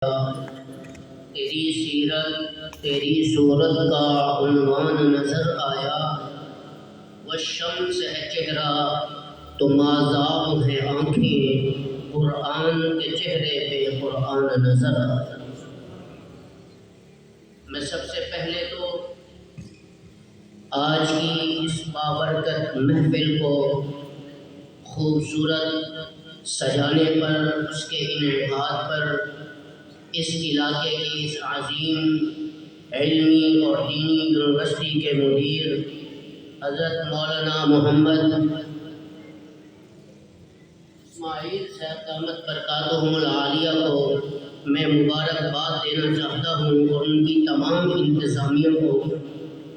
تیری سیرت تیری صورت کا عنوان نظر آیا، والشمس ہے چہرہ تو ماذاب ہے آنکھیں، قرآن کے چہرے پہ قرآن نظر آیا۔ میں سب سے پہلے تو آج کی اس بابرکت محفل کو خوبصورت سجانے پر، اس کے انعقاد پر اس علاقے کی اس عظیم علمی اور دینی یونیورسٹی کے مدیر حضرت مولانا محمد اسماعیل صاحب دامت برکاتہم العالیہ کو میں مبارکباد دینا چاہتا ہوں، اور ان کی تمام انتظامیہ کو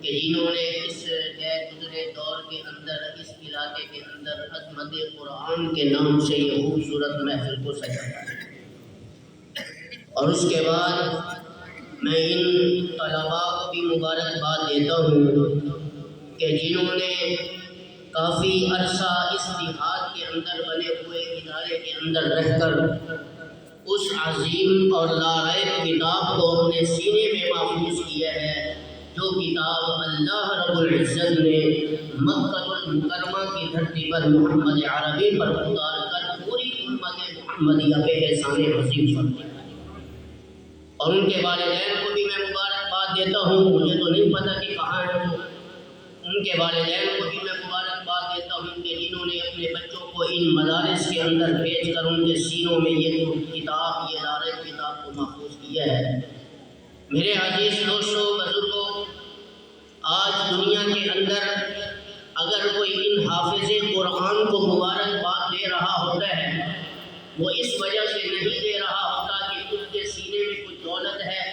کہ جنہوں نے اس غیر گزرے دور کے اندر اس علاقے کے اندر عظمت قرآن کے نام سے یہ خوبصورت محفل کو سجایا ہے۔ اور اس کے بعد میں ان طلباء کو بھی مبارکباد دیتا ہوں کہ جنہوں نے کافی عرصہ اس دیہات کے اندر بنے ہوئے ادارے کے اندر رہ کر اس عظیم اور لارائق کتاب کو اپنے سینے میں محفوظ کیا ہے، جو کتاب اللہ رب العزت نے مکہ المکرمہ کی دھرتی پر محمد عربی پر اتار کر پوری امت محمدیہ پہ احسان عظیم فرمایا۔ اور ان کے والدین کو بھی میں مبارکباد دیتا ہوں، مجھے تو نہیں پتہ کہ کہاں ہیں وہ، ان کے والدین کو بھی میں مبارکباد دیتا ہوں کہ جنہوں نے اپنے بچوں کو ان مدارس کے اندر بھیج کر ان کے سینوں میں یہ کتاب، یہ لارائق کتاب کو محفوظ کیا ہے۔ میرے عزیز دوستوں، بزرگوں، آج دنیا کے اندر اگر کوئی ان حافظ قرآن کو مبارکباد دے رہا ہوتا ہے، وہ اس وجہ سے نہیں دے رہا ہوتا کہ اس کے سینے میں کوئی دولت ہے،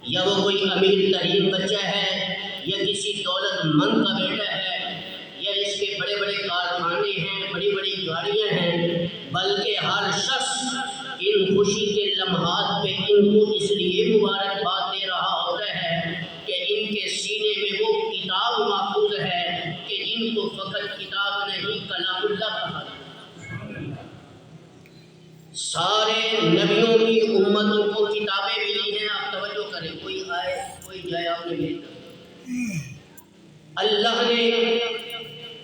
یا وہ کوئی امیر ترین بچہ ہے، یا کسی دولت مند کا بیٹا ہے، یا اس کے بڑے بڑے کارخانے ہیں، بڑی بڑی گاڑیاں ہیں، بلکہ ہر شخص ان خوشی کے لمحات پہ ان کو اس لیے مبارکباد دے رہا ہوتا ہے کہ ان کے سینے میں وہ کتاب محفوظ ہے کہ جن کو فقط کتاب نہیں کلام اللہ کہا۔ سارے نبیوں کی امتوں کو کتابیں ملی ہیں، آپ توجہ کریں، کوئی آئے کوئی جائے آپ نے ملی۔ اللہ نے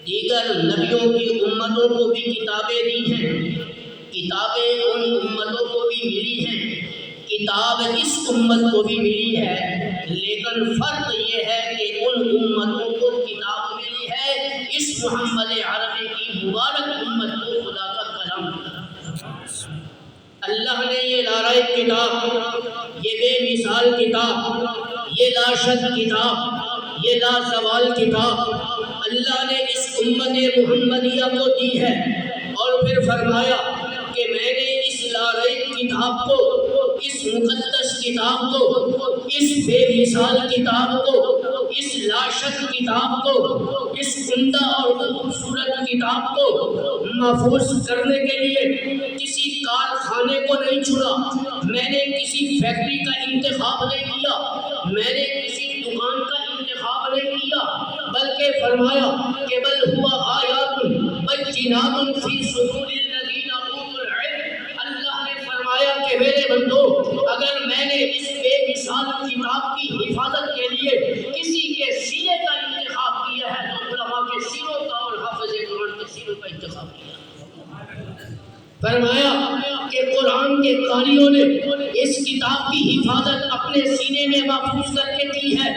دیگر نبیوں کی امتوں کو بھی کتابیں دی ہیں، کتابیں ان امتوں کو بھی ملی ہیں، کتاب اس امت کو بھی ملی ہے، لیکن فرق یہ ہے کہ ان امتوں کو کتاب ملی ہے، اس محمد عربی کی مبارک امت کو خدا کا کلام ملا۔ اللہ نے یہ لارائق کتاب، یہ بے مثال کتاب، یہ لاشد کتاب، یہ لازوال کتاب اللہ نے اس امت محمدیہ کو دی ہے، اور پھر فرمایا کہ میں نے اس لارائق کتاب کو، اس مقدس کتاب کو، اس بے مثال کتاب کو، اس لاشد کتاب کو، اس عمدہ اور خوبصورت کتاب کو محفوظ کرنے کے لیے کسی کارخانے کو نہیں چنا، میں نے کسی فیکٹری کا انتخاب نہیں کیا، میں نے کسی دکان کا انتخاب نہیں کیا، بلکہ فرمایا کہ بل ہوا آیات بینات فی صدور الذین اوتوا العلم۔ اللہ نے فرمایا کہ میرے بندو، اگر میں نے اس بے مثال کتاب کی حفاظت کے لیے کسی کے سینے کا انتخاب کیا ہے تو علماء کے سینوں کا اور حافظ قرآن کے سینوں کا انتخاب کیا۔ فرمایا کہ قرآن کے قاریوں نے اس کتاب کی حفاظت اپنے سینے میں محفوظ کر کے کی ہے،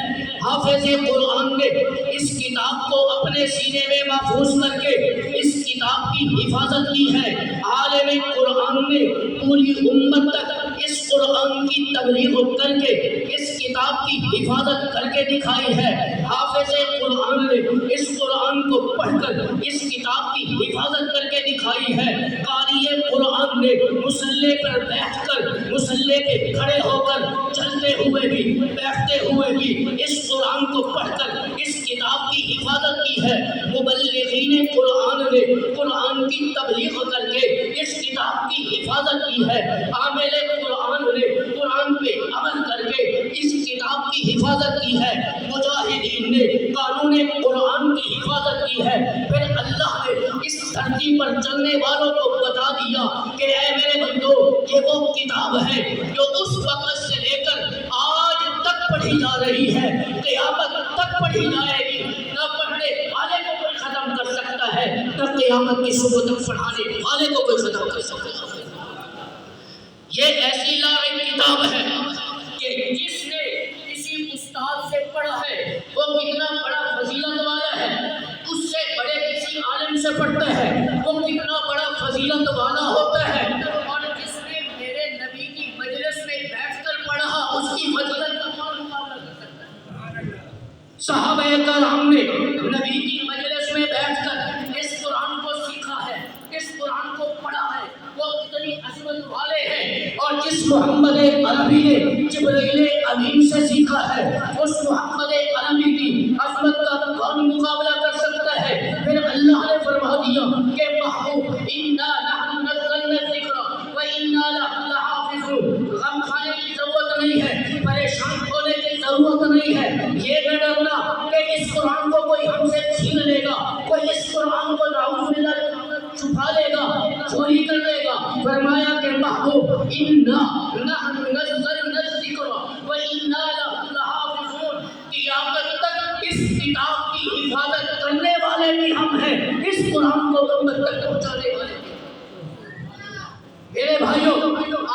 حافظ قرآن نے اس کتاب کو اپنے سینے میں محفوظ کر کے اس کتاب کی حفاظت کی ہے، عالم قرآن نے پوری امت تک اس قرآن کی تبلیغ کر کے اس کتاب کی حفاظت کر کے دکھائی ہے، حافظ قرآن نے اس قرآن کو پڑھ کر اس کتاب کی حفاظت کر کے دکھائی ہے، قاری قرآن نے مصلی پر بیٹھ کر، مصلی پہ کھڑے ہو کر، چلتے ہوئے بھی، بیٹھتے ہوئے بھی اس قرآن کو پڑھ کر اس کتاب کی حفاظت کی ہے، مبلغین قرآن نے قرآن کی تبلیغ کر کے اس کتاب کی حفاظت کی ہے، عامل قرآن نے قرآن پہ عمل کر کے اس کتاب کی حفاظت کی ہے، مجاہدین نے قانون قرآن کی حفاظت کی ہے، پھر اللہ نے اس دھرتی پر چلنے والوں کو بتا دیا کہ اے میرے بندو یہ وہ کتاب ہے جو اس وقت سے لے کر آج تک پڑھی جا رہی ہے، قیامت تک پڑھی جائے گی، نہ پڑھنے والے کو کوئی ختم کر سکتا ہے، نہ قیامت کی صبح تک پڑھانے والے کو کوئی ختم کر سکتا ہے۔ یہ ایسی لائق کتاب ہے کہ جس نے کسی استاد سے پڑھا ہے وہ کتنا بڑا فضیلت والا ہے، اس سے بڑے کسی عالم سے پڑھتا ہے وہ کتنا بڑا فضیلت والا ہوتا ہے، اور جس نے میرے نبی کی مجلس میں بیٹھ کر پڑھا اس کی فضیلت کا کون مقابلہ کر سکتا ہے؟ صحابہ کرام نے نبی کی مجلس میں بیٹھ کر اس قرآن کو سیکھا ہے، اس قرآن کو پڑھا ہے، وہ اتنی عظمت والے ہیں، اور جس محمد عربی نے جبرائیل امین سے سیکھا ہے اس محمد عربی کی عظمت کا کون مقابلہ کر سکتا ہے؟ پھر اللہ نے فرما دیا کہ محبوب انا نحن نزلنا الذکر وانا لہ لحافظون، غم کھانے کی ضرورت نہیں ہے، پریشان ہونے کی ضرورت نہیں ہے، یہ نہ ڈرنا کہ اس قرآن کو کوئی ہم سے چھین لے گا، کوئی اس قرآن کو نعوذ باللہ چھپا لے گا، چوری کر لے گا۔ فرمایا کہ محبوب انا نحن نزلنا الذکر وانا لہ لحافظون، قیامت تک اس کتاب کی حفاظت کرنے والے بھی ہم ہیں، اس قرآن کو امت تک پہنچانے والے بھی۔ میرے بھائیوں،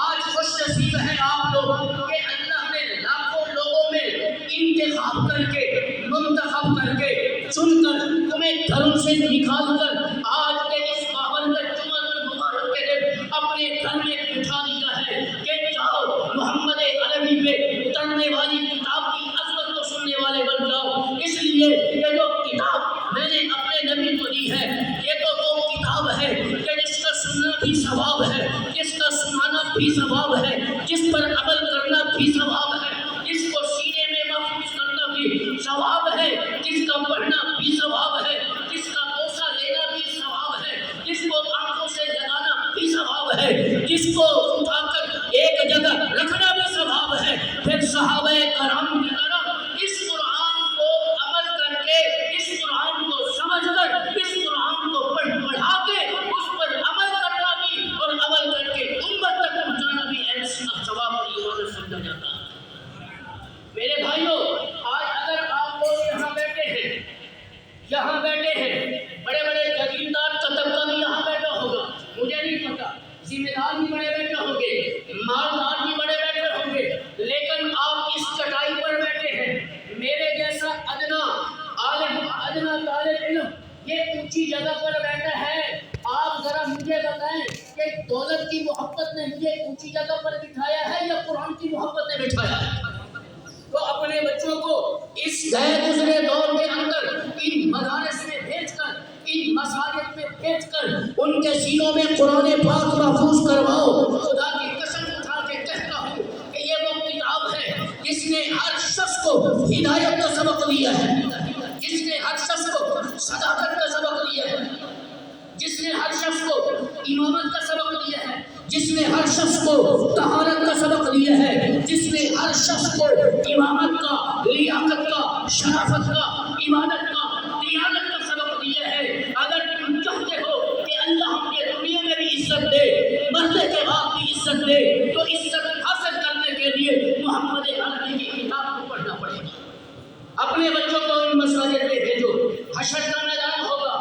آج خوش نصیب ہیں آپ لوگ کہ اللہ نے لاکھوں لوگوں میں انتخاب کر کے، منتخب کر کے، چن کر، تمہیں گھروں سے نکال کر آج کے اس بابرکت جمعہ المبارک کے دن اپنے گھر میں بٹھا دیا ہے کہ جاؤ محمد عربی پہ اترنے والی کتاب کی عظمت کو سننے والے بن جاؤ۔ اس لیے یہ جو کتاب میں نے اپنے نبی کو دی ہے یہ تو وہ کتاب ہے کہ جس کا سننا بھی ثواب ہے، جس کا سنانا بھی ثواب ہے، جس پر عمل کرنا بھی ثواب ہے، جس کو سینے میں محفوظ کرنا بھی ثواب ہے، جس کا پڑھنا بھی ثواب ہے، جس کا بوسہ لینا بھی ثواب ہے، جس کو آنکھوں سے لگانا بھی ثواب ہے، جس کو اٹھا کر ایک جگہ رکھنا بھی ثواب ہے۔ پھر صحابہ کرام کی طرح اس قرآن کو عمل کر کے، اس قرآن کو سمجھ کر، اس قرآن کو پڑھا کے اس پر عمل کرنا بھی، اور عمل کر کے امت تک پہنچانا بھی ایسا ثواب اور عبادت سمجھا جاتا ہے۔ میرے بھائیوں، آج اگر آپ لوگ یہاں بیٹھے ہیں، یہاں بیٹھے ہیں، بڑے بڑے جاگیردار کا طبقہ بھی یہاں بیٹھا ہوگا، مجھے نہیں پتا، ذمہ دار بھی بڑے بیٹھے ہوں گے، مالدار بھی بڑے بیٹھے ہوں گے، لیکن آپ اس چٹائی پر بیٹھے ہیں، میرے جیسا ادنا عالم، ادنا طالب علم یہ اونچی جگہ پر بیٹھا ہے۔ آپ ذرا مجھے بتائیں کہ دولت کی محبت نے مجھے اونچی جگہ پر بٹھایا ہے یا قرآن کی محبت نے بٹھایا ہے؟ تو اپنے بچوں کو اس گئے گزرے دور کے اندر ان مدارس میں بھیج کر، ان مساجد میں بھیج کر ان کے سینوں میں قرآن پاک محفوظ کرواؤ۔ خدا کی قسم اٹھا کے کہتا ہوں کہ یہ وہ کتاب ہے جس نے ہر شخص کو ہدایت کا سبق دیا ہے، جس نے ہر شخص کو صداقت کا سبق دیا ہے، جس نے ہر شخص کو امامت کا سبق دیا ہے، جس نے ہر شخص کو طہارت کا سبق دیا ہے، جس نے ہر شخص کو امامت کا، لیاقت کا، شرافت کا، عبادت کا، دیانت کا سبق دیا ہے۔ اگر تم چاہتے ہو کہ اللہ ہم کے دنیا میں بھی عزت دے، مرنے کے بعد بھی عزت دے، تو عزت حاصل کرنے کے لیے محمد عربی کی کتاب کو پڑھنا پڑے گا۔ اپنے بچوں کو ان مساجد میں بھیجو، حشر کا میدان ہوگا۔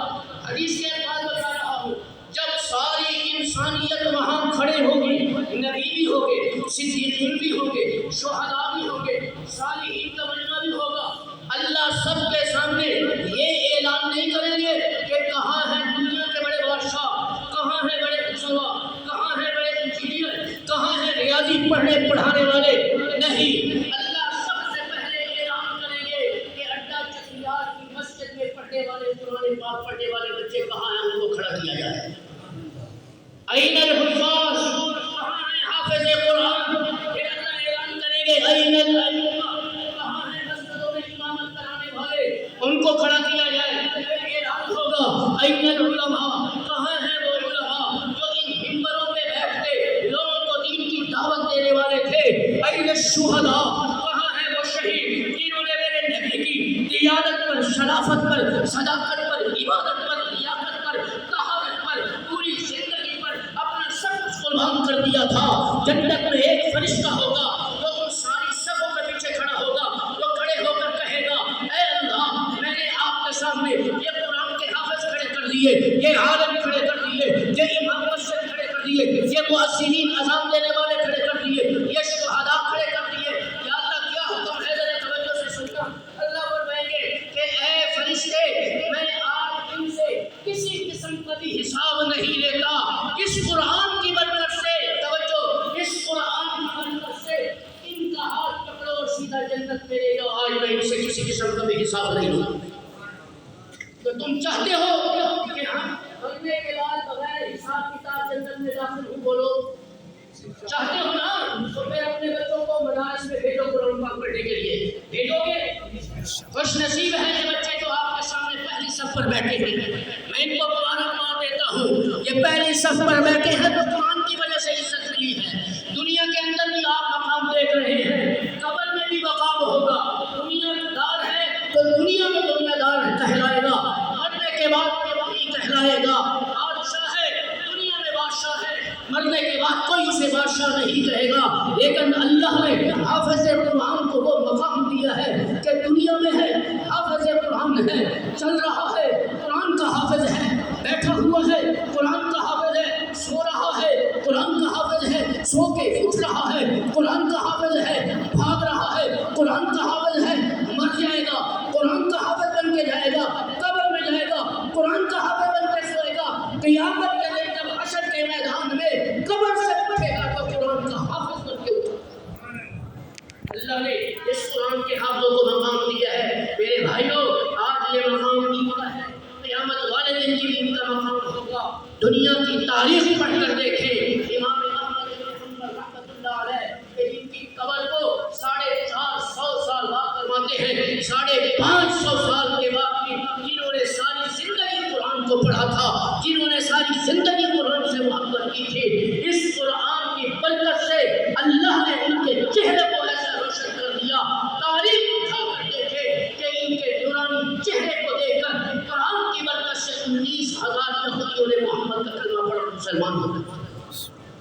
حدیث کے الفاظ بتا رہا ہوں، جب ساری انسانیت وہاں کھڑے ہوگی، نبی بھی ہوگے، صدیقین بھی ہوگے، شہداء بھی ہوگے، صالحین کا مجمع بھی ہوگا، اللہ سب کے سامنے یہ اعلان نہیں کریں گے کہ کہاں ہیں دنیا کے بڑے بادشاہ، کہاں ہیں بڑے خسروا، کہاں ہیں بڑے انجینئر، کہاں ہیں ریاضی پڑھنے پڑھانے والے، نہیں، اللہ سب سے پہلے اعلان کریں گے کہ اڈا چکیار کی مسجد میں پڑھنے والے، قرآن پاک پڑھنے والے بچے کہاں ہیں، ان کو کھڑا کیا جائے۔ این الحفاظ، کہاں ہیں حافظ قرآن، پھر اللہ اعلان کریں گے این الائمہ، کہاں ہیں مسجدوں میں امامت کرانے والے، ان کو کھڑا کیا جائے۔ پھر اعلان ہوگا این العلماء، کہاں ہیں وہ علماء جو ان منبروں پہ بیٹھتے لوگوں کو دین کی دعوت دینے والے تھے۔ این الشہداء، کہاں ہیں وہ شہید جنہوں نے میرے نبی کی دیانت پر، شرافت پر، صداقت پر، عبادت پر، لیاقت پر، طہارت پر، پوری زندگی پر فرشتہ ہوگا تو ان ساری صفوں کے پیچھے کھڑا ہوگا، تو کھڑے ہو کر کہے گا اے اللہ میں نے آپ کے سامنے یہ قرآن کے حافظ کھڑے کر دیے، یہ عالم کھڑے کر دیے، یہ امام مسجد کھڑے کر دیے، یہ مؤذنین اذان دینے والے کھڑے کر دیے، یہ شہداء کھڑے کر دیے، یا اللہ کیا حکم ہے ذرا توجہ سے سننا۔ اللہ فرمائیں گے کہ اے فرشتے میں آج ان سے کسی قسم کا بھی حساب نہیں لیتا، اس قرآن کی برکت سے، توجہ، اس قرآن کی برکت سے ان کا ہاتھ پکڑو اور سیدھا جنت میں لے جاؤ، آج میں ان سے کسی قسم کا بھی حساب نہیں لوں۔ تو تم چاہتے ہو کہ ہم مرنے کے بعد بغیر حساب کتاب جنت میں داخل ہوں؟ بولو چاہتے ہو نا؟ تو پھر اپنے بچوں کو مدارس میں بھیجو قرآن پاک پڑھنے کے لیے، بھیجو گے؟ خوش نصیب ہیں یہ بچے جو آپ کے سامنے پہلی صف پر بیٹھے ہیں، میں ان کو مبارکباد دیتا ہوں، یہ پہلی صف پر بیٹھے ہیں تو قرآن کی وجہ سے عزت ملی ہے۔ دنیا کے اندر بھی آپ مقام دیکھ رہے ہیں، قبر میں بھی مقام ہوگا، دنیا دار ہے تو دنیا میں دنیا دار کہلائے گا، مرنے کے بعد وہی کہلائے گا، بادشاہ ہے دنیا میں بادشاہ ہے، مرنے کے بعد کوئی اسے بادشاہ نہیں کہے گا۔ لیکن اللہ نے حافظ قرآن کو وہ مقام دیا ہے کہ دنیا میں ہے حافظ قرآن ہے، چل رہا ہے قرآن کا حافظ ہے، بیٹھا ہوا ہے قرآن کا حافظ ہے، سو رہا ہے قرآن کا حافظ ہے، سو کے اٹھ رہا ہے قرآن کا حافظ ہے، بھاگ رہا ہے قرآن کا حافظ ہے، مر جائے گا قرآن کا حافظ بن کے جائے گا، قبر میں جائے گا قرآن کا حافظ بن کے سوئے گا، قیامت کے دن جب حشر کے میدان میں قبر سے اٹھے گا تو قرآن کا حافظ بن کے اٹھے گا۔ اللہ نے اس قرآن کے حافظوں کو مقام دیا ہے۔ میرے بھائیوں آج یہ مقام ان کا ہے، قیامت والے دن بھی ان کا مقام ہوگا۔ دنیا کی تاریخ پڑھ کر دیکھیں، امام احمد بن حنبل رحمۃ اللہ علیہ کہ جن کی قبر کو 450 سال بعد فرماتے ہیں، 550 سال کے بعد بھی جنہوں نے ساری زندگی قرآن کو پڑھا تھا، جنہوں نے ساری زندگی قرآن سے محبت کی تھی، اس قرآن کی برکت سے اللہ نے ان کے چہرے کو ایسا روشن کر دیا۔ تاریخ اٹھا کر دیکھے کہ ان کے نورانی چہرے کو دیکھ کر قرآن کی برکت سے 19,000 یہودیوں نے محمد کا کلمہ پڑھا اور مسلمان ہو گئے۔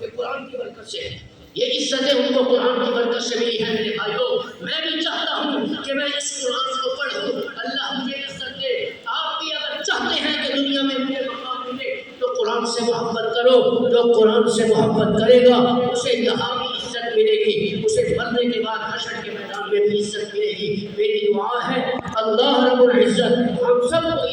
یہ قرآن کی برکت سے ہے، یہ عزتیں ان کو قرآن کی برکت سے ملی ہے۔ میرے بھائیوں میں بھی چاہتا ہوں کہ میں اس قرآن کو پڑھوں، اللہ مجھے عزت دے۔ آپ بھی اگر چاہتے ہیں کہ دنیا میں مجھے مقام ملے تو قرآن سے محبت کرو، جو قرآن سے محبت کرے گا اسے یہاں بھی عزت ملے گی، اسے مرنے کے بعد حشر کے میدان میں بھی عزت ملے گی۔ میری دعا ہے اللہ رب العزت ہم سب کو